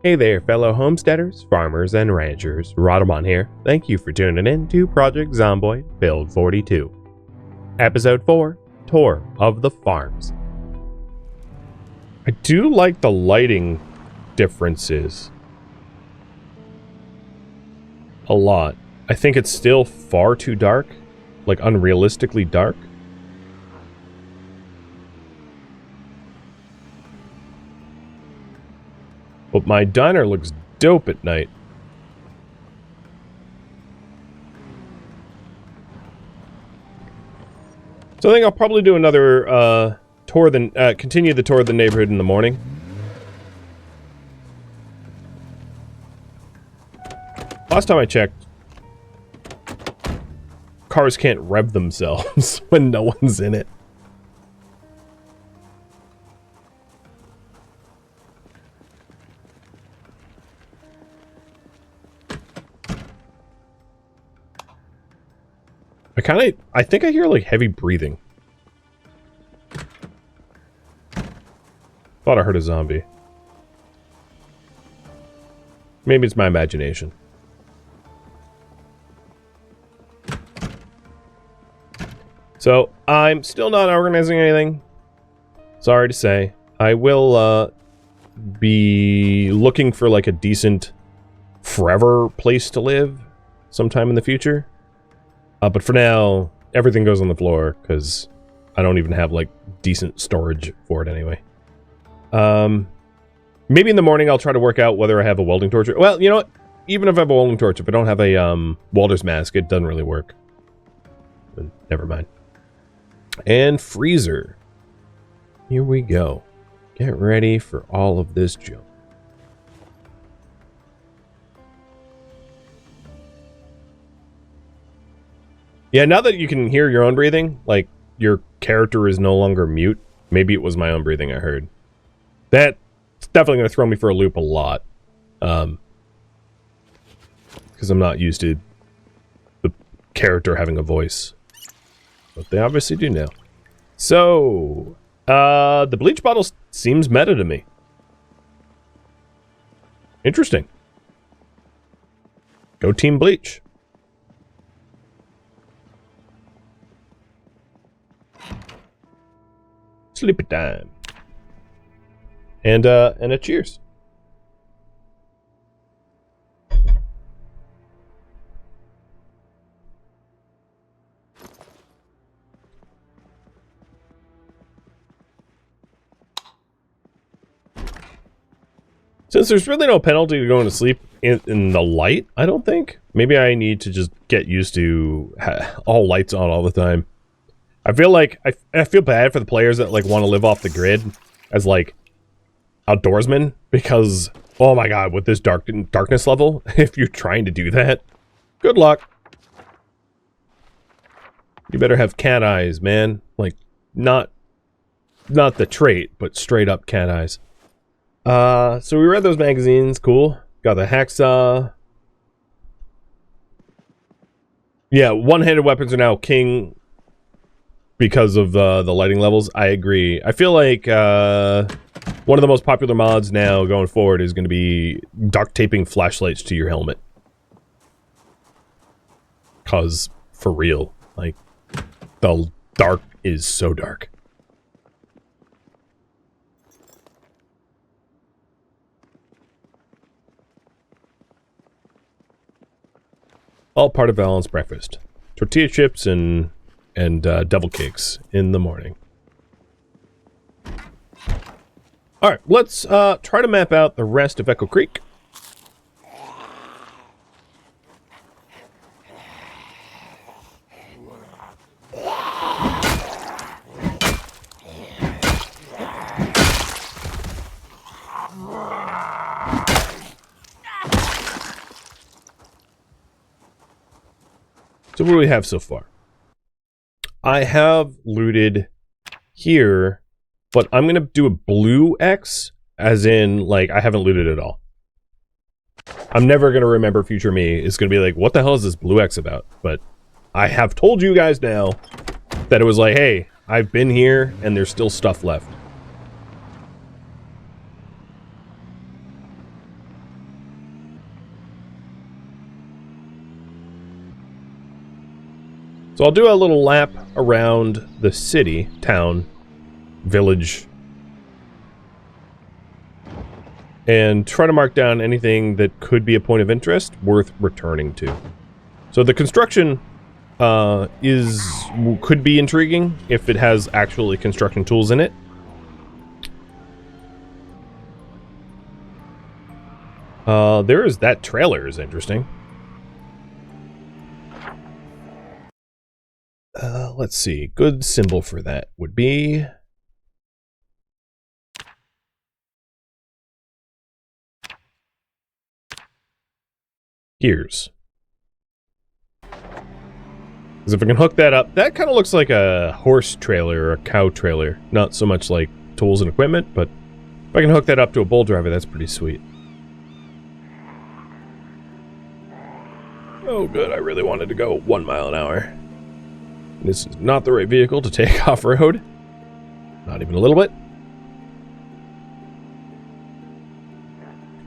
Hey there, fellow homesteaders, farmers, and ranchers. Rhadamant here. Thank you for tuning in to Project Zomboid Build 42. Episode 4, Tour of the Farms. I do like the lighting differences a lot. I think it's still far too dark, like unrealistically dark. But my diner looks dope at night. So I think I'll probably do another continue the tour of the neighborhood in the morning. Last time I checked, cars can't rev themselves when no one's in it. I think I hear like heavy breathing. Thought I heard a zombie. Maybe it's my imagination. So, I'm still not organizing anything. Sorry to say. I will be looking for like a decent forever place to live sometime in the future. But for now, everything goes on the floor, because I don't even have, like, decent storage for it anyway. Maybe in the morning I'll try to work out whether I have a welding torch. Well, you know what? Even if I have a welding torch, if I don't have a welder's mask, it doesn't really work. But never mind. And freezer. Here we go. Get ready for all of this junk. Yeah, now that you can hear your own breathing, like, your character is no longer mute. Maybe it was my own breathing I heard. That's definitely going to throw me for a loop a lot. Because I'm not used to the character having a voice. But they obviously do now. So, the bleach bottle seems meta to me. Interesting. Go Team Bleach. Sleepy time. And a cheers. Since there's really no penalty to going to sleep in the light, I don't think. Maybe I need to just get used to all lights on all the time. I feel like, I feel bad for the players that, like, want to live off the grid as, like, outdoorsmen, because, oh my god, with this darkness level, if you're trying to do that, good luck. You better have cat eyes, man. Like, not the trait, but straight up cat eyes. So we read those magazines, cool. Got the hacksaw. Yeah, one-handed weapons are now king because of the lighting levels. I agree. I feel like one of the most popular mods now going forward is going to be duct taping flashlights to your helmet. Cause for real, like, the dark is so dark. All part of balanced breakfast. Tortilla chips and devil cakes in the morning. Alright, let's try to map out the rest of Echo Creek. So what do we have so far? I have looted here, but I'm going to do a blue X, as in, like, I haven't looted at all. I'm never going to remember future me is going to be like, what the hell is this blue X about? But I have told you guys now that it was like, hey, I've been here and there's still stuff left. So I'll do a little lap around the city, town, village, and try to mark down anything that could be a point of interest worth returning to. So the construction could be intriguing if it has actually construction tools in it. That trailer is interesting. Let's see. Good symbol for that would be gears. Because if I can hook that up, that kind of looks like a horse trailer or a cow trailer. Not so much like tools and equipment, but if I can hook that up to a bull driver, that's pretty sweet. Oh good, I really wanted to go 1 mile an hour. This is not the right vehicle to take off-road. Not even a little bit.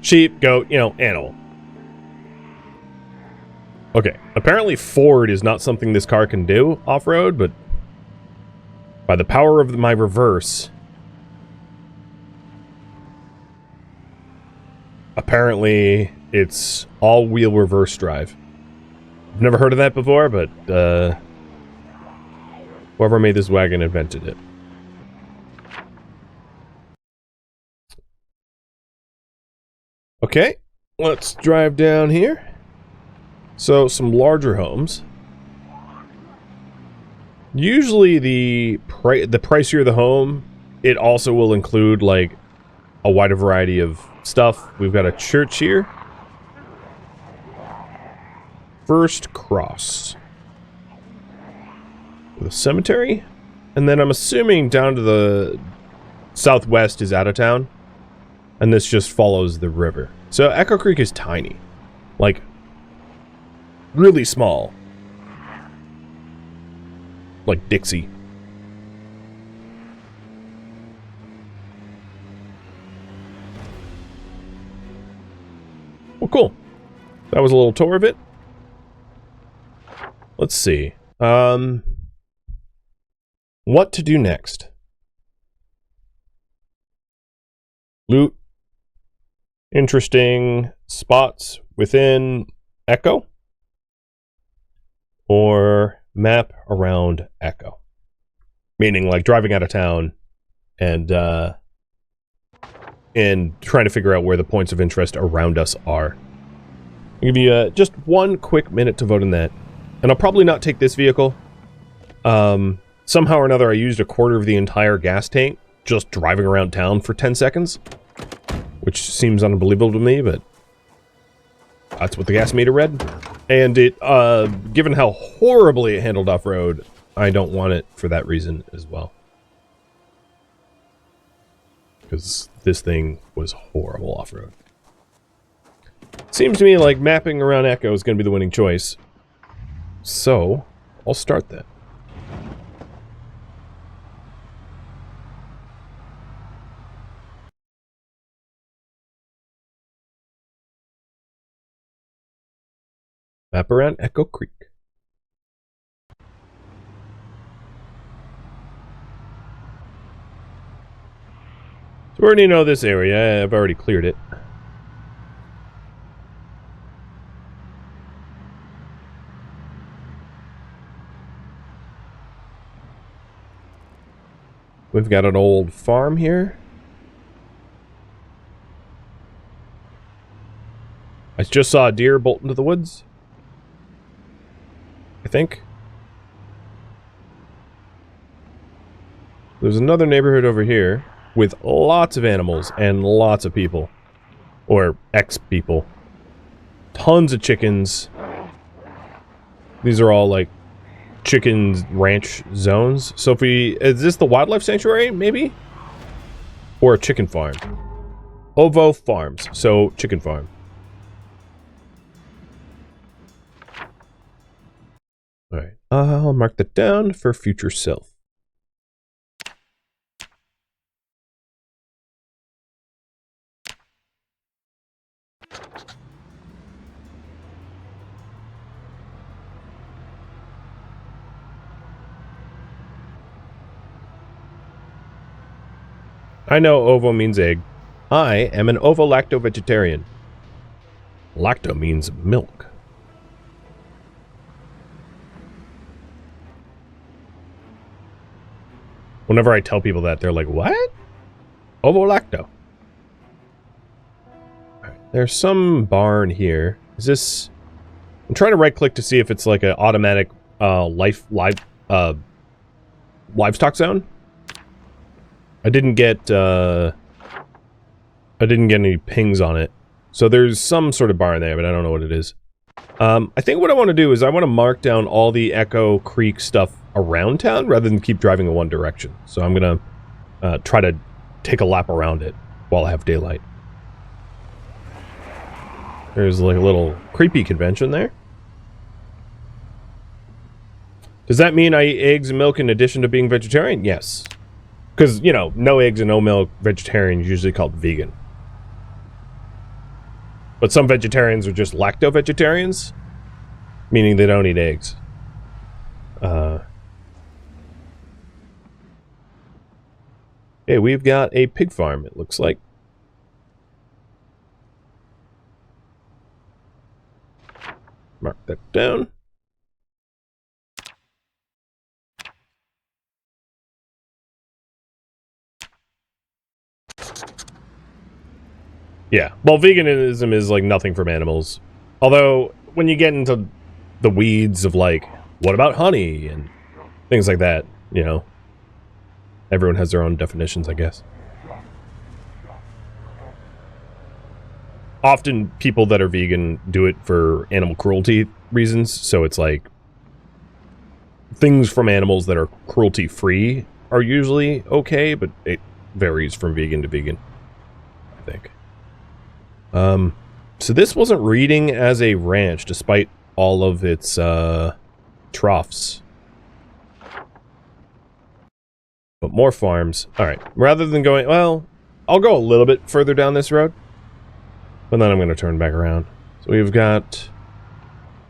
Sheep, goat, animal. Okay, apparently forward is not something this car can do off-road, but by the power of my reverse, apparently it's all-wheel reverse drive. I've never heard of that before, but whoever made this wagon invented it. Okay, let's drive down here. So, some larger homes. Usually the pricier the home, it also will include, like, a wider variety of stuff. We've got a church here. First Cross. With a cemetery. And then I'm assuming down to the southwest is out of town. And this just follows the river. So, Echo Creek is tiny. Like, really small. Like Dixie. Well, cool. That was a little tour of it. Let's see. What to do next? Loot. Interesting spots within Echo. Or map around Echo. Meaning, like, driving out of town and trying to figure out where the points of interest around us are. I'll give you just 1 quick minute to vote in that. And I'll probably not take this vehicle. Somehow or another, I used a quarter of the entire gas tank just driving around town for 10 seconds. Which seems unbelievable to me, but that's what the gas meter read. And it, given how horribly it handled off-road, I don't want it for that reason as well. Because this thing was horrible off-road. Seems to me like mapping around Echo is going to be the winning choice. So, I'll start that. Map around Echo Creek. So we already know this area. I've already cleared it. We've got an old farm here. I just saw a deer bolt into the woods. I think. There's another neighborhood over here with lots of animals and lots of people. Or ex-people. Tons of chickens. These are all like chicken ranch zones. So if we... Is this the wildlife sanctuary, maybe? Or a chicken farm? Ovo Farms. So, chicken farm. Alright. I'll mark that down for future self. I know ovo means egg. I am an ovo-lacto-vegetarian. Lacto means milk. Whenever I tell people that, they're like, what? Ovo-lacto. There's some barn here. Is this... I'm trying to right-click to see if it's like an automatic livestock zone. I didn't get any pings on it. So there's some sort of barn there, but I don't know what it is. I think what I want to do is I want to mark down all the Echo Creek stuff around town rather than keep driving in one direction. So I'm going to try to take a lap around it while I have daylight. There's like a little creepy convention there. Does that mean I eat eggs and milk in addition to being vegetarian? Yes. Because, you know, no eggs and no milk vegetarian is usually called vegan. But some vegetarians are just lacto-vegetarians, meaning they don't eat eggs. Okay, we've got a pig farm, it looks like. Mark that down. Yeah, well, veganism is like nothing from animals. Although, when you get into the weeds of like, what about honey and things like that, you know, everyone has their own definitions, I guess. Often people that are vegan do it for animal cruelty reasons, so it's like things from animals that are cruelty free are usually okay, but it varies from vegan to vegan, I think. So this wasn't reading as a ranch despite all of its troughs. But more farms. Alright, rather than going, well, I'll go a little bit further down this road. But then I'm going to turn back around. So we've got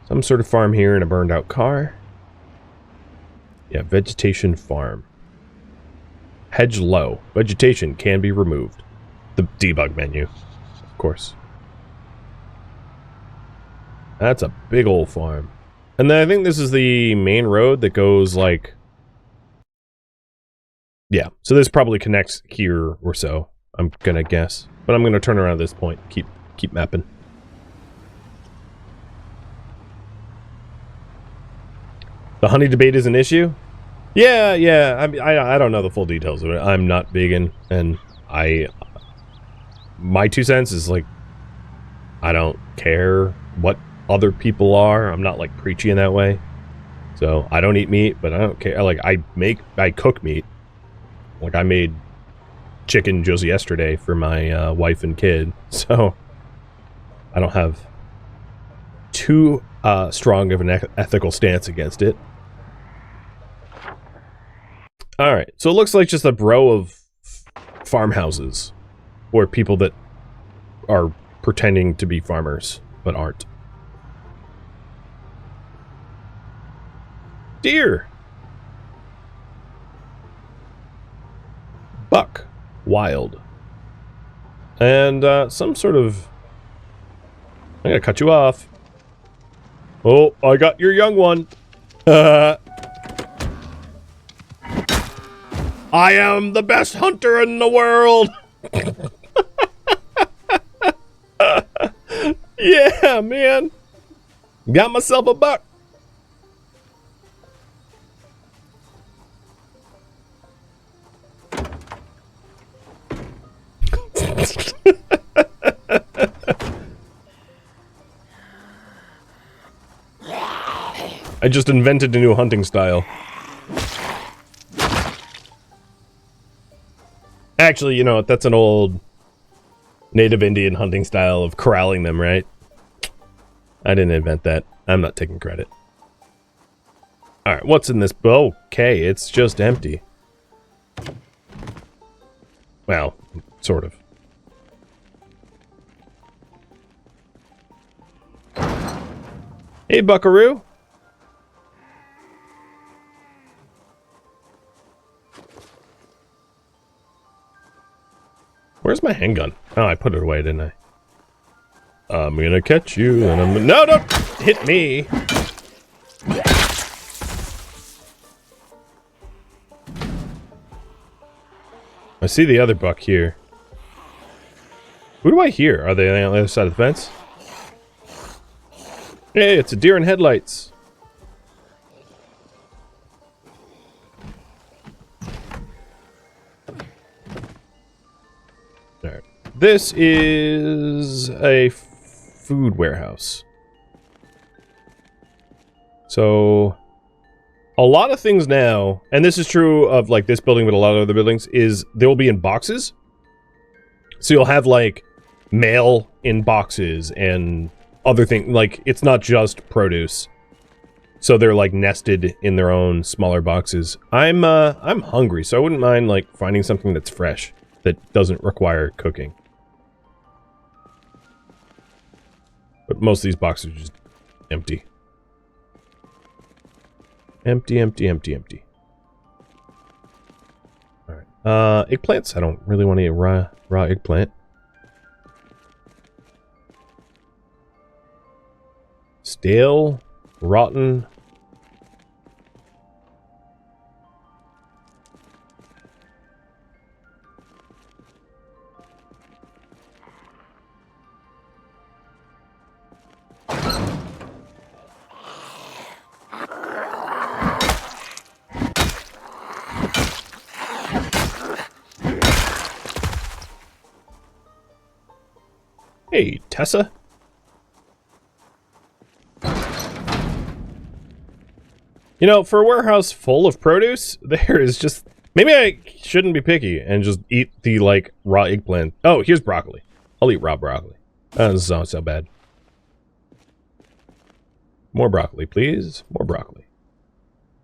some sort of farm here and a burned out car. Yeah, vegetation farm. Hedge low. Vegetation can be removed. The debug menu, of course. That's a big old farm. And then I think this is the main road that goes like... Yeah, so this probably connects here or so, I'm gonna guess. But I'm gonna turn around at this point. Keep mapping. The honey debate is an issue? Yeah, I mean, I don't know the full details of it. I'm not vegan, and my 2 cents is like, I don't care what other people are. I'm not like preachy in that way. So I don't eat meat, but I don't care. Like I cook meat. Like I made chicken just yesterday for my wife and kid. So I don't have too strong of an ethical stance against it. Alright, so it looks like just a row of farmhouses. Or people that are pretending to be farmers, but aren't. Deer! Buck. Wild. And some sort of... I'm gonna cut you off. Oh, I got your young one. I am the best hunter in the world. Yeah, man. Got myself a buck. I just invented a new hunting style. Actually, you know what? That's an old native Indian hunting style of corralling them, right? I didn't invent that. I'm not taking credit. Alright, what's in this? Okay, it's just empty. Well, sort of. Hey, buckaroo. handgun. Oh, I put it away, didn't I? I'm gonna catch you, and I'm... No, don't hit me! I see the other buck here. Who do I hear? Are they on the other side of the fence? Hey, it's a deer in headlights. Alright. This is a food warehouse. So, a lot of things now, and this is true of like this building but a lot of other buildings, is they will be in boxes. So you'll have like mail in boxes and other things, like it's not just produce. So they're like nested in their own smaller boxes. I'm hungry, so I wouldn't mind like finding something that's fresh that doesn't require cooking. But most of these boxes are just empty. Empty, empty, empty, empty. Alright. Eggplants? I don't really want to eat raw eggplant. Stale, rotten. Hey, Tessa. You know, for a warehouse full of produce, there is just... Maybe I shouldn't be picky and just eat the, like, raw eggplant. Oh, here's broccoli. I'll eat raw broccoli. That doesn't sound so bad. More broccoli, please. More broccoli.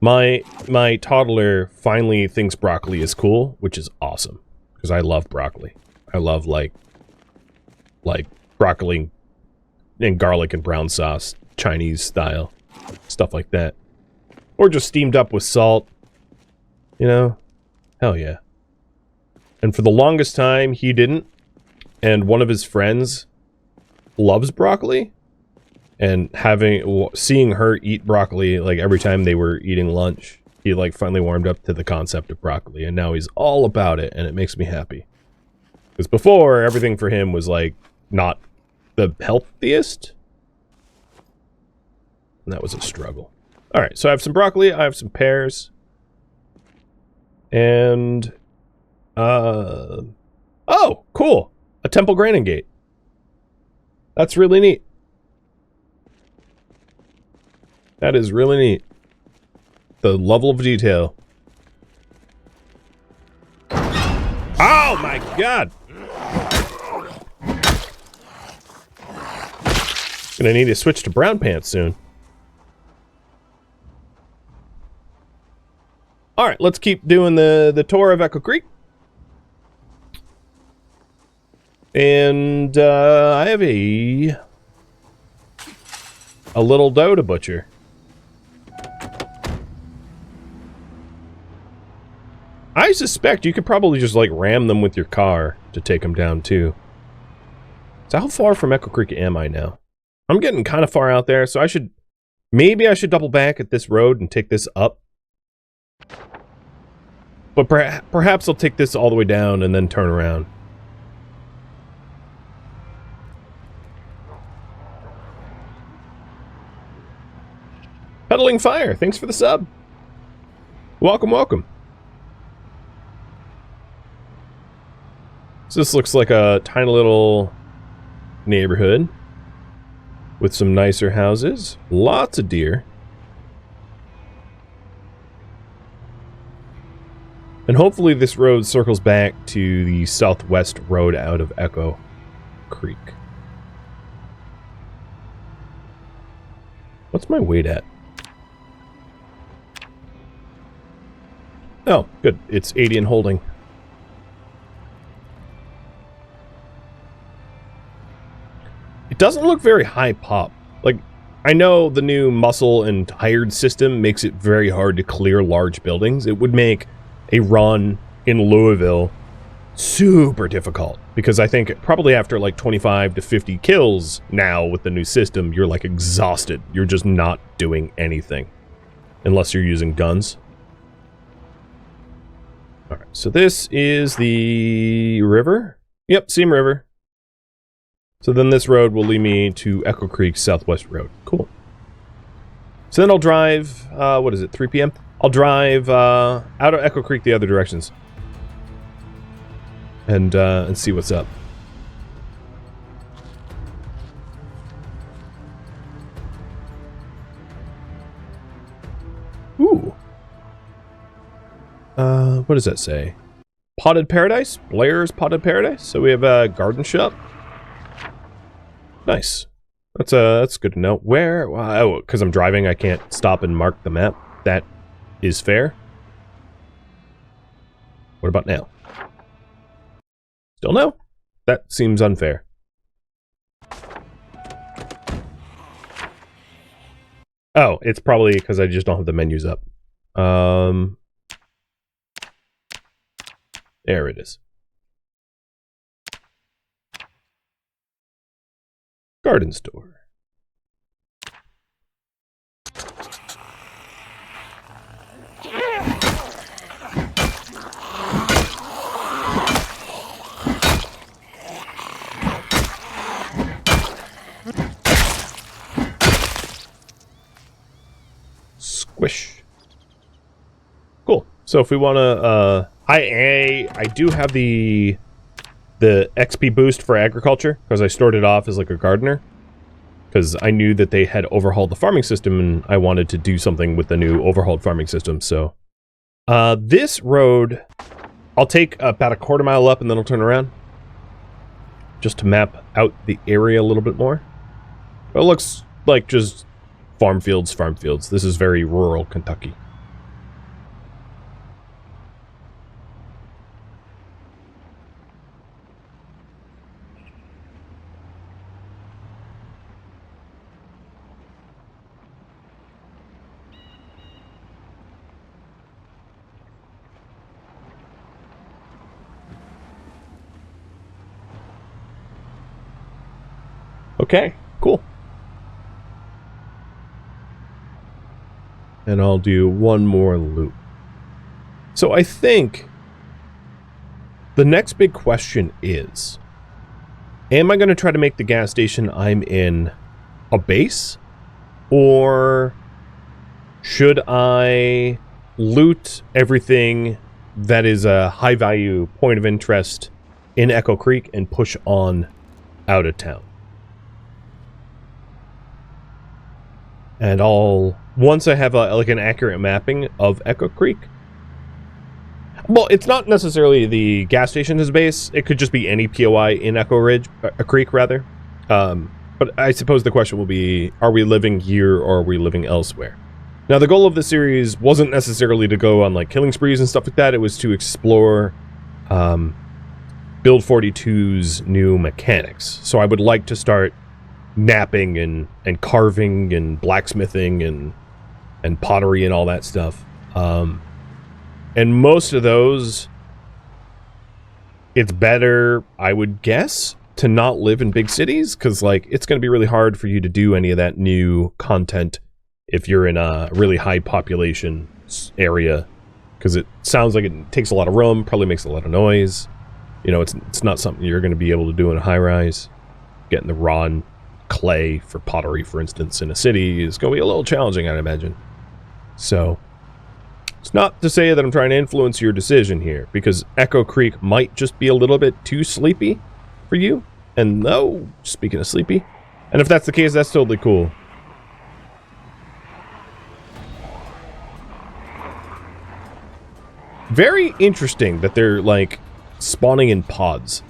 My toddler finally thinks broccoli is cool, which is awesome. Because I love broccoli. I love, like broccoli and garlic and brown sauce, Chinese style. Stuff like that. Or just steamed up with salt. You know? Hell yeah. And for the longest time, he didn't. And one of his friends loves broccoli. And seeing her eat broccoli, like, every time they were eating lunch, he, like, finally warmed up to the concept of broccoli. And now he's all about it, and it makes me happy. Because before, everything for him was, like, not the healthiest. And that was a struggle. Alright, so I have some broccoli, I have some pears. And... oh, cool! A temple graining gate. That's really neat. That is really neat. The level of detail. Oh my god! Gonna need to switch to brown pants soon. Alright, let's keep doing the tour of Echo Creek. And, I have a little doe to butcher. I suspect you could probably just, like, ram them with your car to take them down, too. So how far from Echo Creek am I now? I'm getting kind of far out there, so I should... Maybe I should double back at this road and take this up. But perhaps I'll take this all the way down and then turn around. Peddling Fire, thanks for the sub. Welcome, welcome. So this looks like a tiny little neighborhood with some nicer houses. Lots of deer. And hopefully this road circles back to the southwest road out of Echo Creek. What's my weight at? Oh, good. It's 80 and holding. It doesn't look very high pop. Like, I know the new muscle and tired system makes it very hard to clear large buildings. It would make a run in Louisville super difficult, because I think probably after like 25 to 50 kills now with the new system, you're like exhausted. You're just not doing anything unless you're using guns. All right, so this is the river. Yep, same river. So then this road will lead me to Echo Creek Southwest Road. Cool. So then I'll drive, what is it, 3 p.m.? I'll drive out of Echo Creek the other directions. And see what's up. Ooh. What does that say? Potted Paradise? Blair's Potted Paradise? So we have a garden shop. Nice. That's good to know. Where? Oh, because I'm driving, I can't stop and mark the map. That is fair. What about now? Still no? That seems unfair. Oh, it's probably because I just don't have the menus up. There it is. Garden store. Squish. Cool. So if we want to, I do have the XP boost for agriculture, because I started off as like a gardener, because I knew that they had overhauled the farming system and I wanted to do something with the new overhauled farming system. So this road, I'll take about a quarter mile up and then I'll turn around just to map out the area a little bit more. But it looks like just farm fields. This is very rural Kentucky. Okay, cool. And I'll do one more loop. So I think the next big question is, am I going to try to make the gas station I'm in a base? Or should I loot everything that is a high value point of interest in Echo Creek and push on out of town? And once I have like an accurate mapping of Echo Creek. Well, it's not necessarily the gas station as base. It could just be any POI in Echo Creek, rather. But I suppose the question will be, are we living here or are we living elsewhere? Now, the goal of the series wasn't necessarily to go on like killing sprees and stuff like that. It was to explore Build 42's new mechanics. So I would like to start napping and carving and blacksmithing and pottery and all that stuff. And most of those, it's better, I would guess, to not live in big cities, because like it's going to be really hard for you to do any of that new content if you're in a really high population area, because it sounds like it takes a lot of room, probably makes a lot of noise. You know, it's not something you're going to be able to do in a high rise. Getting the raw clay for pottery, for instance, in a city is going to be a little challenging, I'd imagine. So it's not to say that I'm trying to influence your decision here, because Echo Creek might just be a little bit too sleepy for you. And no, speaking of sleepy, and if that's the case, that's totally cool. Very interesting that they're like spawning in pods.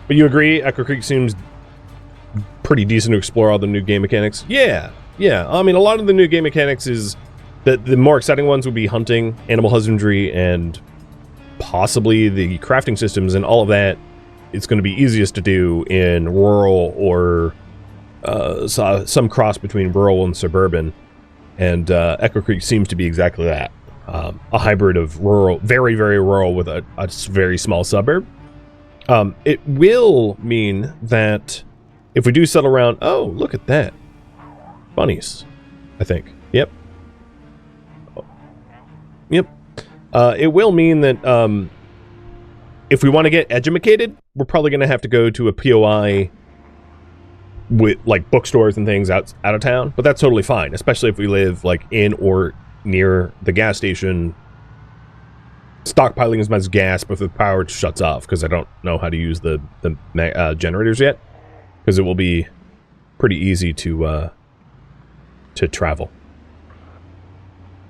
But you agree, Echo Creek seems pretty decent to explore all the new game mechanics? Yeah. I mean, a lot of the new game mechanics is that the more exciting ones would be hunting, animal husbandry, and possibly the crafting systems and all of that. It's going to be easiest to do in rural or some cross between rural and suburban. And Echo Creek seems to be exactly that. a hybrid of rural, very, very rural with a very small suburb. It will mean that if we do settle around... Oh, look at that. Bunnies, I think. Yep. Yep. It will mean that if we want to get edumacated, we're probably going to have to go to a POI with like bookstores and things out of town, but that's totally fine, especially if we live like in or near the gas station, stockpiling as much gas before the power shuts off, because I don't know how to use the generators yet, because it will be pretty easy to travel.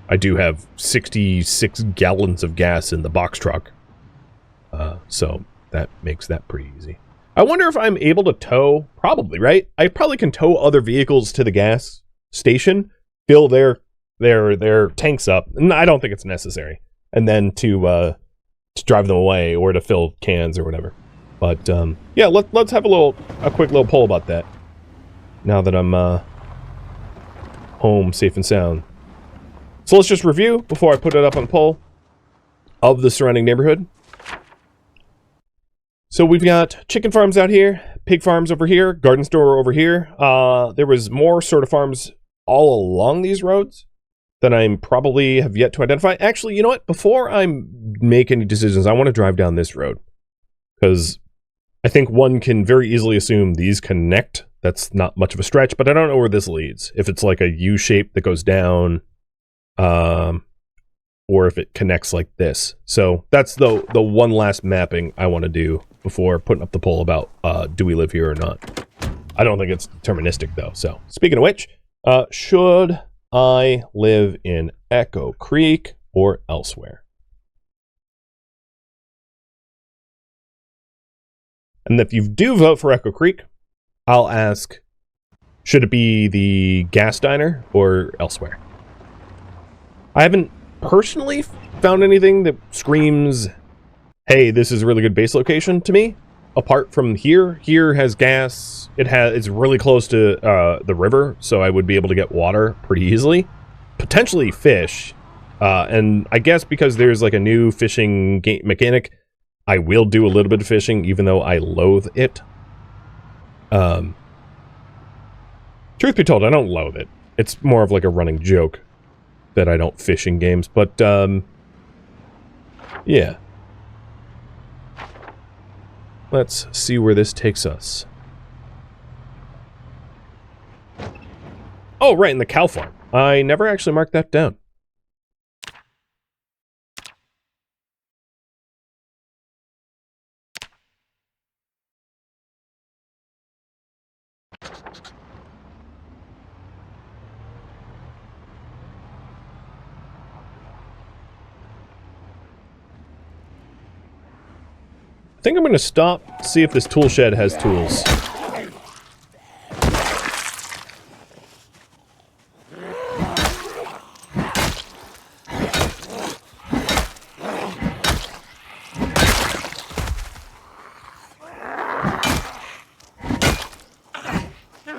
I do have 66 gallons of gas in the box truck, so that makes that pretty easy. I wonder if I'm able to tow. Probably, right? I probably can tow other vehicles to the gas station, fill their tanks up, and I don't think it's necessary, and then to drive them away or to fill cans or whatever. But yeah, let's have a quick little poll about that. Now that I'm home, safe and sound. So let's just review before I put it up on the poll of the surrounding neighborhood. So we've got chicken farms out here, pig farms over here, garden store over here. There was more sort of farms all along these roads that I probably have yet to identify. Actually, you know what? Before I make any decisions, I want to drive down this road, because I think one can very easily assume these connect. That's not much of a stretch, but I don't know where this leads. If it's like a U shape that goes down, or if it connects like this. So that's the one last mapping I want to do before putting up the poll about do we live here or not. I don't think it's deterministic though. So speaking of which, should I live in Echo Creek or elsewhere? And if you do vote for Echo Creek, I'll ask, should it be the gas diner or elsewhere? I haven't personally found anything that screams, hey, this is a really good base location to me. Apart from here has gas. It's really close to the river, so I would be able to get water pretty easily. Potentially fish. And I guess because there's like a new fishing mechanic, I will do a little bit of fishing, even though I loathe it. Truth be told, I don't loathe it. It's more of like a running joke that I don't fish in games, but yeah. Let's see where this takes us. Oh, right, in the cow farm. I never actually marked that down. I think I'm going to stop, see if this tool shed has tools.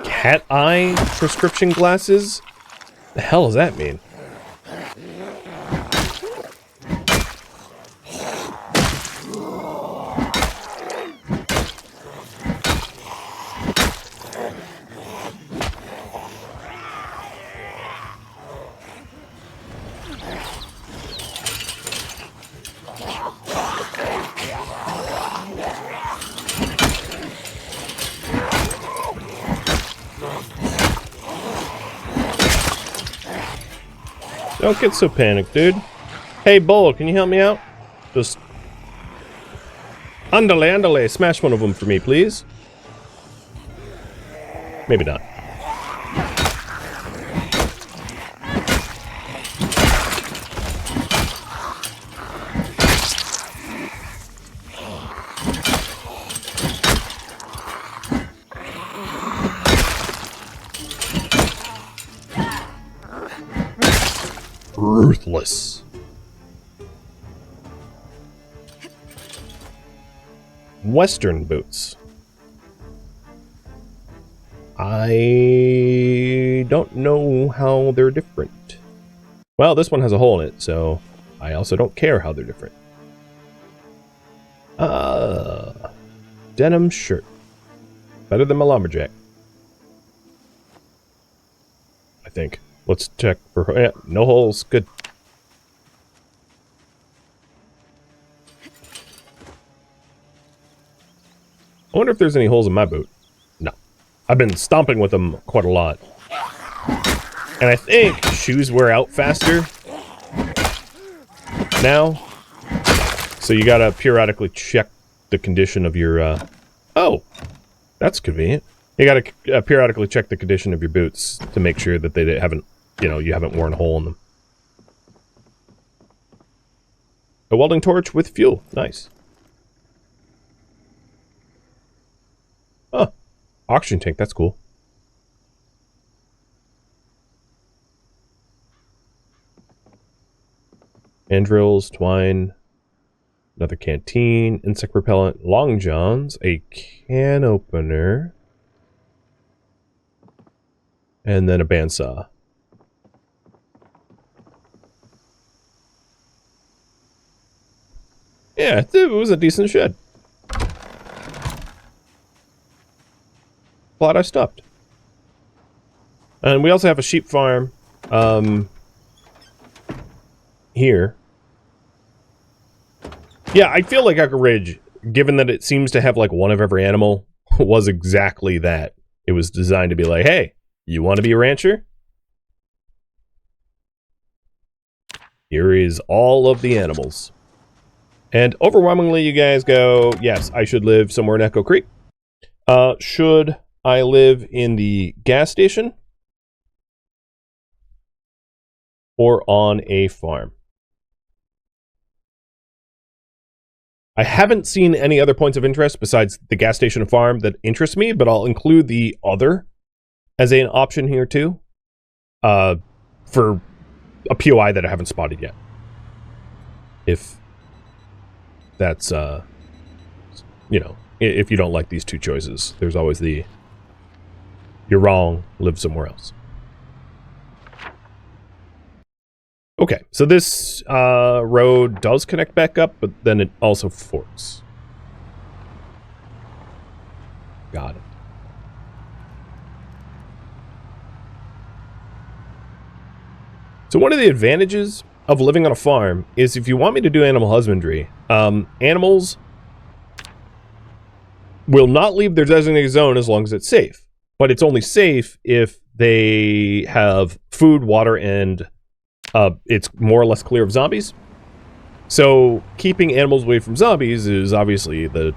Cat eye prescription glasses? The hell does that mean? Don't get so panicked, dude. Hey, Bull, can you help me out? Just... Andale, andale, smash one of them for me, please. Maybe not. Ruthless. Western boots. I don't know how they're different. Well, this one has a hole in it, so I also don't care how they're different. Denim shirt. Better than my lumberjack. I think. Let's check for... Yeah, no holes. Good. I wonder if there's any holes in my boot. No. I've been stomping with them quite a lot. And I think shoes wear out faster now. So you gotta periodically check the condition of your, Oh! That's convenient. You gotta periodically check the condition of your boots to make sure that they haven't, you haven't worn a hole in them. A welding torch with fuel. Nice. Oh. Oxygen tank. That's cool. Hand drills, twine, another canteen, insect repellent, long johns, a can opener, and then a bandsaw. Yeah, it was a decent shed. Glad I stopped. And we also have a sheep farm here. Yeah, I feel like Echo Ridge, given that it seems to have like one of every animal, was exactly that. It was designed to be like, hey, you want to be a rancher? Here is all of the animals. And overwhelmingly you guys go, yes, I should live somewhere in Echo Creek. Should I live in the gas station? Or on a farm? I haven't seen any other points of interest besides the gas station and farm that interest me, but I'll include the other as an option here too, for a POI that I haven't spotted yet. If that's, if you don't like these two choices, there's always the, you're wrong, live somewhere else. Okay, so this road does connect back up, but then it also forks. Got it. So one of the advantages of living on a farm is if you want me to do animal husbandry, animals will not leave their designated zone as long as it's safe. But it's only safe if they have food, water, and it's more or less clear of zombies. So keeping animals away from zombies is obviously the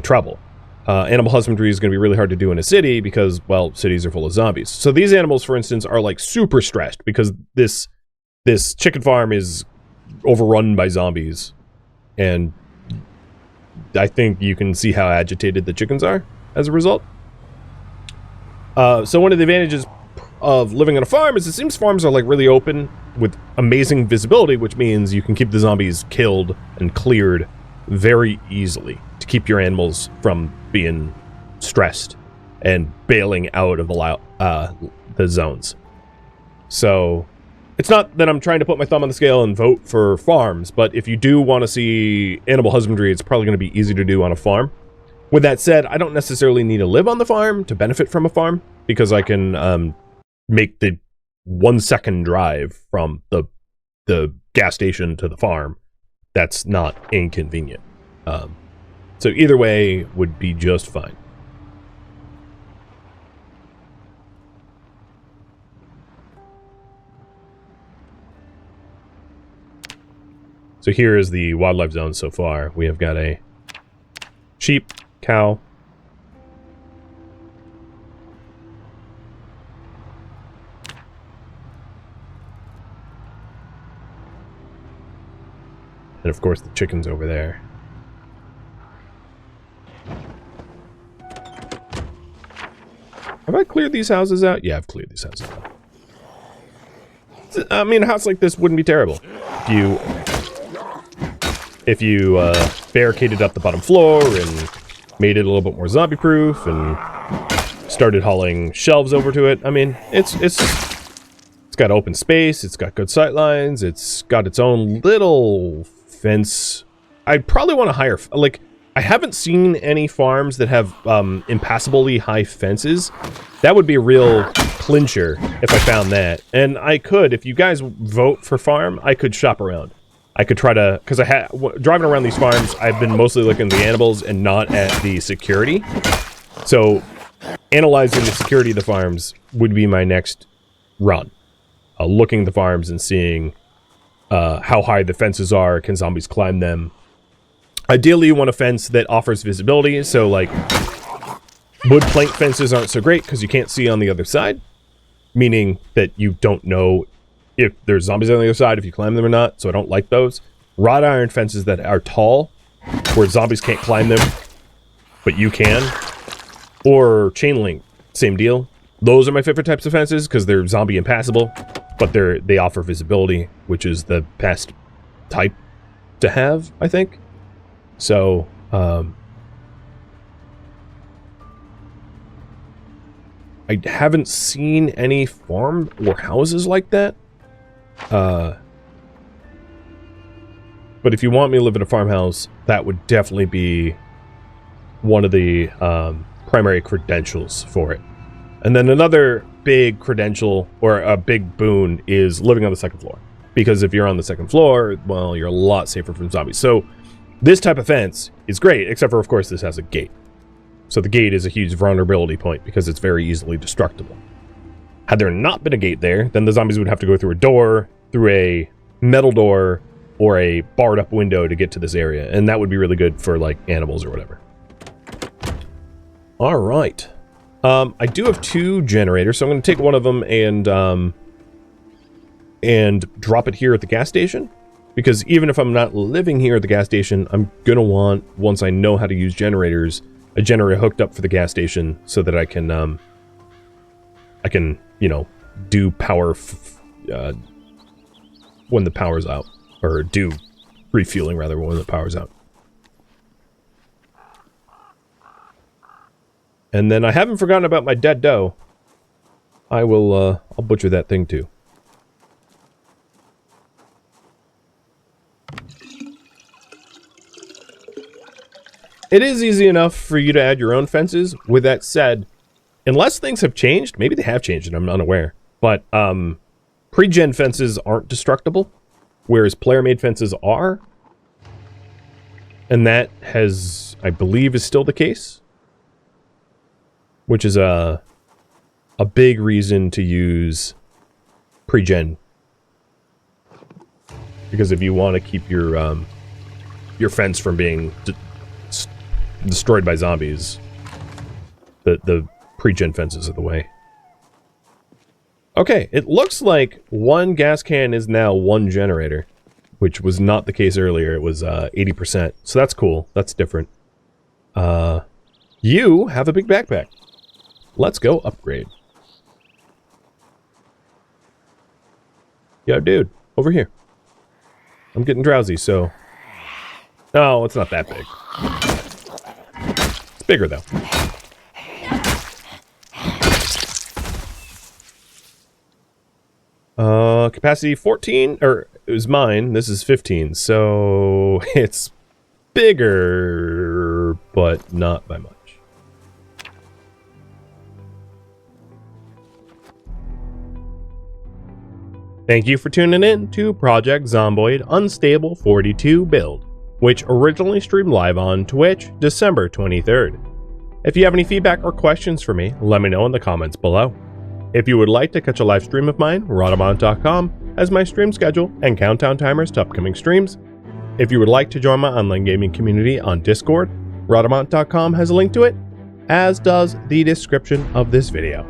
trouble. Animal husbandry is going to be really hard to do in a city because, well, cities are full of zombies. So these animals, for instance, are like super stressed because this chicken farm is overrun by zombies. And I think you can see how agitated the chickens are as a result. So one of the advantages of living on a farm is it seems farms are like really open with amazing visibility, which means you can keep the zombies killed and cleared very easily to keep your animals from being stressed and bailing out of the zones. So it's not that I'm trying to put my thumb on the scale and vote for farms, but if you do want to see animal husbandry, it's probably going to be easy to do on a farm. With that said, I don't necessarily need to live on the farm to benefit from a farm, because I can make the 1 second drive from the gas station to the farm. That's not inconvenient. So either way would be just fine. So here is the wildlife zone so far. We have got a sheep, cow, and of course the chickens over there. Have I cleared these houses out? Yeah, I've cleared these houses out. I mean, a house like this wouldn't be terrible if you barricaded up the bottom floor and made it a little bit more zombie-proof and started hauling shelves over to it. I mean, it's got open space. It's got good sight lines. It's got its own little fence. I'd probably want to hire... Like, I haven't seen any farms that have impassably high fences. That would be a real clincher if I found that. And I could, if you guys vote for farm, I could shop around. I could try to... Because driving around these farms, I've been mostly looking at the animals and not at the security. So, analyzing the security of the farms would be my next run. Looking at the farms and seeing how high the fences are. Can zombies climb them? Ideally, you want a fence that offers visibility. So, like, wood plank fences aren't so great because you can't see on the other side. Meaning that you don't know if there's zombies on the other side, if you climb them or not. So I don't like those. Wrought iron fences that are tall, where zombies can't climb them, but you can. Or chain link, same deal. Those are my favorite types of fences because they're zombie impassable, but they offer visibility, which is the best type to have, I think. So, I haven't seen any farm or houses like that. But if you want me to live in a farmhouse, that would definitely be one of the primary credentials for it. And then another big credential or a big boon is living on the second floor. Because if you're on the second floor, well, you're a lot safer from zombies. So this type of fence is great, except for, of course, this has a gate. So the gate is a huge vulnerability point because it's very easily destructible. Had there not been a gate there, then the zombies would have to go through a door, through a metal door, or a barred up window to get to this area. And that would be really good for, like, animals or whatever. All right. I do have 2 generators, so I'm going to take one of them and drop it here at the gas station. Because even if I'm not living here at the gas station, I'm going to want, once I know how to use generators, a generator hooked up for the gas station so that I can, you know, do power when the power's out. Or do refueling, rather, when the power's out. And then I haven't forgotten about my dead doe. I'll butcher that thing too. It is easy enough for you to add your own fences. With that said, unless things have changed, maybe they have changed and I'm unaware, but pre-gen fences aren't destructible, whereas player-made fences are. And that has, I believe, is still the case. Which is a big reason to use pre-gen. Because if you want to keep your fence from being destroyed by zombies, the pre-gen fences are the way. Okay, it looks like 1 gas can is now 1 generator, which was not the case earlier. It was 80%, so that's cool. That's different. You have a big backpack. Let's go upgrade. Yo, dude, over here. I'm getting drowsy, so... No, it's not that big. It's bigger, though. Capacity 14, or it was mine. This is 15, so it's bigger, but not by much. Thank you for tuning in to Project Zomboid Unstable 42 build, which originally streamed live on Twitch December 23rd. If you have any feedback or questions for me, let me know in the comments below. If you would like to catch a live stream of mine, Rhadamant.com has my stream schedule and countdown timers to upcoming streams. If you would like to join my online gaming community on Discord, Rhadamant.com has a link to it, as does the description of this video.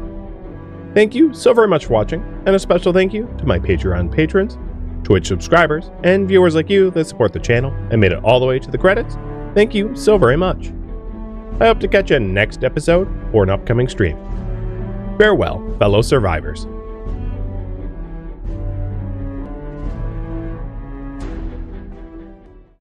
Thank you so very much for watching, and a special thank you to my Patreon patrons, Twitch subscribers, and viewers like you that support the channel and made it all the way to the credits. Thank you so very much. I hope to catch you next episode or an upcoming stream. Farewell, fellow survivors.